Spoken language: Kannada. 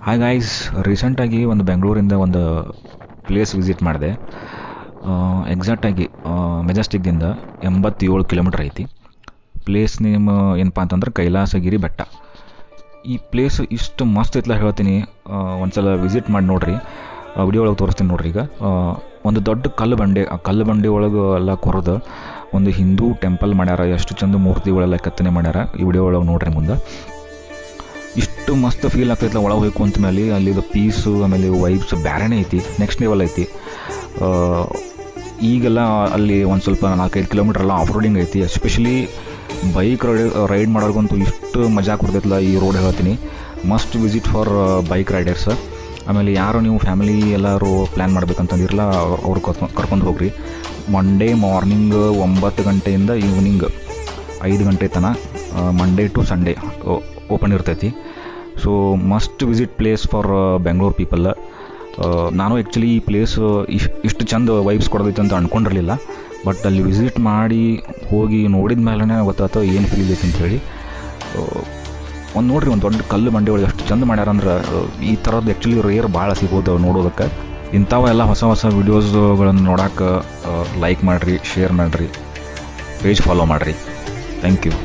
ಹಾಯ್ ಗಾಯ್ಸ್, ರೀಸೆಂಟಾಗಿ ಒಂದು ಬೆಂಗಳೂರಿಂದ ಒಂದು ಪ್ಲೇಸ್ ವಿಸಿಟ್ ಮಾಡಿದೆ. ಎಕ್ಸಾಕ್ಟಾಗಿ ಮೆಜೆಸ್ಟಿಕ್ದಿಂದ 87 ಕಿಲೋಮೀಟ್ರ್ ಐತಿ. ಪ್ಲೇಸ್ ನೇಮ್ ಏನಪ್ಪ ಅಂತಂದ್ರೆ ಕೈಲಾಸಗಿರಿ ಬೆಟ್ಟ. ಈ ಪ್ಲೇಸ್ ಇಷ್ಟು ಮಸ್ತ್ ಐತ್ಲ ಹೇಳ್ತೀನಿ. ಒಂದು ಸಲ ವಿಸಿಟ್ ಮಾಡಿ ನೋಡ್ರಿ. ವಿಡಿಯೋ ಒಳಗೆ ತೋರಿಸ್ತೀನಿ ನೋಡ್ರಿ. ಈಗ ಒಂದು ದೊಡ್ಡ ಕಲ್ಲು ಬಂಡೆ, ಆ ಕಲ್ಲು ಬಂಡೆ ಒಳಗೆ ಎಲ್ಲ ಕೊರೆದು ಒಂದು ಹಿಂದೂ ಟೆಂಪಲ್ ಮಾಡ್ಯಾರ. ಎಷ್ಟು ಚಂದ ಮೂರ್ತಿಗಳೆಲ್ಲ ಕೆತ್ತನೆ ಮಾಡ್ಯಾರ. ಈ ವಿಡಿಯೋ ಒಳಗೆ ನೋಡ್ರಿ. ಮುಂದೆ ಇಷ್ಟು ಮಸ್ತ್ ಫೀಲ್ ಆಗ್ತೈತಲ್ಲ ಒಳಗೆ ಹೋಯ್ಕು ಅಂದಮೇಲೆ. ಅಲ್ಲಿದು ಪೀಸು ಆಮೇಲೆ ವೈಬ್ಸ್ ಬೇರೆನೇ ಐತಿ, ನೆಕ್ಸ್ಟ್ ಲೆವೆಲ್ ಐತಿ. ಈಗೆಲ್ಲ ಅಲ್ಲಿ ಒಂದು ಸ್ವಲ್ಪ 4-5 ಕಿಲೋಮೀಟ್ರ್ ಎಲ್ಲ ಆಫ್ ರೋಡಿಂಗ್ ಐತಿ. ಎಸ್ಪೆಷಲಿ ಬೈಕ್ ರೈಡ್ ಮಾಡೋರ್ಗಂತೂ ಇಷ್ಟು ಮಜಾ ಕೊಡ್ತೈತಲ್ಲ ಈ ರೋಡ್ ಹೇಳ್ತೀನಿ. Must visit for bike Riders. ಆಮೇಲೆ ಯಾರು ನೀವು ಫ್ಯಾಮಿಲಿ ಎಲ್ಲರೂ ಪ್ಲ್ಯಾನ್ ಮಾಡ್ಬೇಕಂತಂದಿರಲ್ಲ, ಅವ್ರು ಕರ್ಕೊಂಡು ಹೋಗ್ರಿ. ಮಂಡೇ ಮಾರ್ನಿಂಗ್ 9 ಗಂಟೆಯಿಂದ ಈವ್ನಿಂಗ್ 5 ಗಂಟೆ ತನಕ ಮಂಡೇ ಟು ಸಂಡೇ ಓಪನ್ ಇರ್ತೈತಿ. So must visit place for Bengaluru people. ನಾನು ಆ್ಯಕ್ಚುಲಿ ಈ ಪ್ಲೇಸ್ ಇಷ್ಟು ಚಂದ ವೈಬ್ಸ್ ಕೊಡೋದೈತೆ ಅಂತ ಅಂದ್ಕೊಂಡಿರಲಿಲ್ಲ. ಬಟ್ ಅಲ್ಲಿ ವಿಸಿಟ್ ಮಾಡಿ ಹೋಗಿ ನೋಡಿದ ಮೇಲೇ ಗೊತ್ತಾಯ್ತು ಏನು ಫೀಲ್ ಐತೆ ಅಂಥೇಳಿ. ಒಂದು ನೋಡ್ರಿ, ಒಂದು ದೊಡ್ಡ ಕಲ್ಲು ಬಂಡೆ ಒಳಗೆ ಎಷ್ಟು ಚಂದ ಮಾಡ್ಯಾರಂದ್ರೆ ಈ ಥರದ್ದು ಆ್ಯಕ್ಚುಲಿ ರೇರ್ ಭಾಳ ಸಿಗೋದು ನೋಡೋದಕ್ಕೆ. ಇಂಥವೆಲ್ಲ ಹೊಸ ಹೊಸ ವೀಡಿಯೋಸ್ಗಳನ್ನು ನೋಡೋಕೆ ಲೈಕ್ ಮಾಡಿರಿ, ಶೇರ್ ಮಾಡಿರಿ, ಪೇಜ್ ಫಾಲೋ ಮಾಡಿರಿ. Thank you.